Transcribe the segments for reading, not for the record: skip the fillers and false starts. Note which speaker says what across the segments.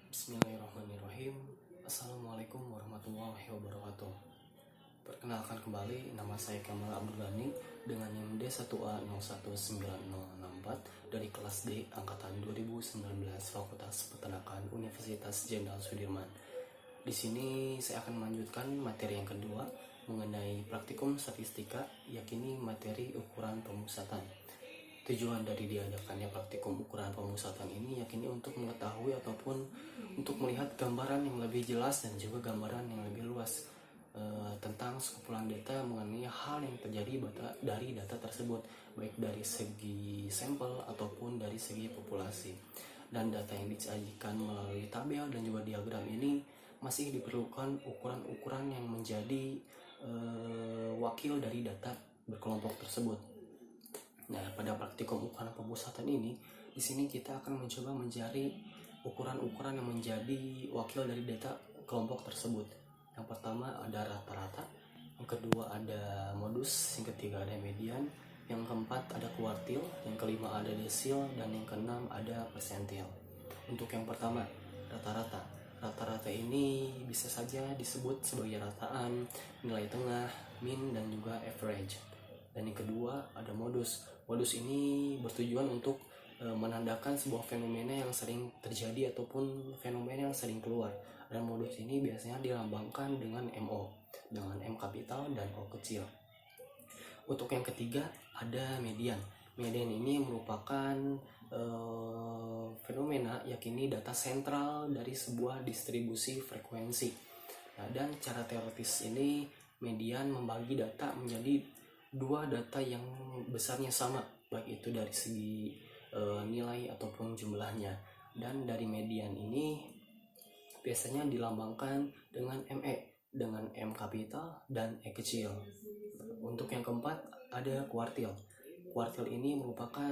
Speaker 1: Bismillahirrahmanirrahim. Assalamualaikum warahmatullahi wabarakatuh. Perkenalkan kembali, nama saya Kamal Abdul Ghani dengan NIM D1A019064 dari kelas D angkatan 2019 Fakultas Peternakan Universitas Jenderal Sudirman. Di sini saya akan melanjutkan materi yang kedua mengenai praktikum statistika, yakni materi ukuran pemusatan. Tujuan dari diadakannya praktikum ukuran pemusatan ini yakni untuk mengetahui ataupun untuk melihat gambaran yang lebih jelas dan juga gambaran yang lebih luas tentang sekumpulan data mengenai hal yang terjadi dari data tersebut, baik dari segi sampel ataupun dari segi populasi. Dan data yang disajikan melalui tabel dan juga diagram ini masih diperlukan ukuran-ukuran yang menjadi wakil dari data berkelompok tersebut. Nah, pada praktikum ukuran pemusatan ini, di sini kita akan mencoba mencari ukuran-ukuran yang menjadi wakil dari data kelompok tersebut. Yang pertama ada rata-rata, yang kedua ada modus, yang ketiga ada median, yang keempat ada kuartil, yang kelima ada desil, dan yang keenam ada persentil. Untuk yang pertama, rata-rata. Rata-rata ini bisa saja disebut sebagai rataan, nilai tengah, min, dan juga average. Dan yang kedua ada modus. Modus ini bertujuan untuk menandakan sebuah fenomena yang sering terjadi ataupun fenomena yang sering keluar. Dan modus ini biasanya dilambangkan dengan MO, dengan M kapital dan O kecil. Untuk yang ketiga ada median. Median ini merupakan fenomena yakni data sentral dari sebuah distribusi frekuensi. Nah, dan cara teoritis ini median membagi data menjadi dua data yang besarnya sama, baik itu dari segi nilai ataupun jumlahnya. Dan dari median ini biasanya dilambangkan dengan ME, dengan M kapital dan E kecil. Untuk yang keempat ada kuartil. Kuartil ini merupakan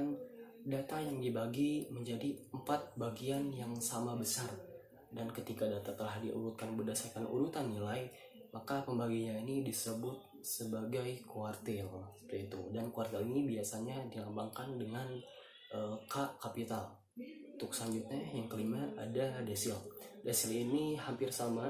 Speaker 1: data yang dibagi menjadi 4 bagian yang sama besar. Dan ketika data telah diurutkan berdasarkan urutan nilai, maka pembagiannya ini disebut sebagai kuartil, seperti itu. Dan kuartil ini biasanya dilambangkan dengan K kapital. Untuk selanjutnya yang kelima ada desil. Desil ini hampir sama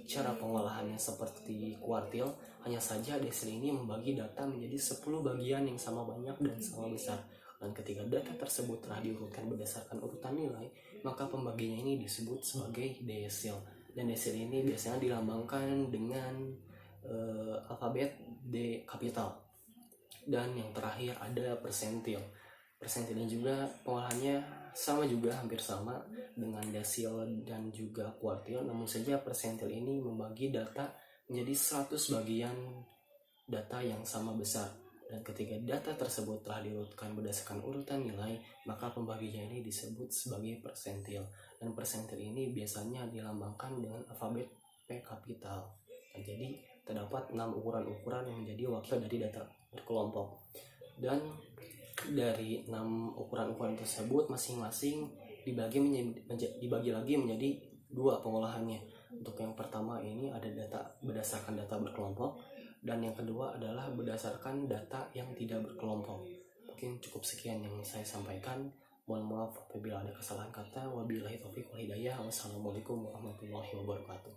Speaker 1: cara pengolahannya seperti kuartil, hanya saja desil ini membagi data menjadi 10 bagian yang sama banyak dan sama besar. Dan ketika data tersebut telah diurutkan berdasarkan urutan nilai, maka pembagiannya ini disebut sebagai desil. Dan desil ini biasanya dilambangkan dengan alfabet D kapital. Dan yang terakhir ada persentil. Persentil ini juga pengolahannya sama juga, hampir sama dengan desil dan juga kuartil, namun saja persentil ini membagi data menjadi 100 bagian data yang sama besar. Dan ketika data tersebut telah diurutkan berdasarkan urutan nilai, maka pembagiannya ini disebut sebagai persentil. Dan persentil ini biasanya dilambangkan dengan alfabet P kapital. Nah, jadi terdapat 6 ukuran-ukuran yang menjadi wakil dari data berkelompok. Dan dari 6 ukuran-ukuran tersebut masing-masing dibagi lagi menjadi 2 pengolahannya. Untuk yang pertama ini ada data berdasarkan data berkelompok, dan yang kedua adalah berdasarkan data yang tidak berkelompok. Mungkin cukup sekian yang saya sampaikan. Mohon maaf apabila ada kesalahan kata. Wabillahi taufiq wal hidayah. Wassalamualaikum warahmatullahi wabarakatuh.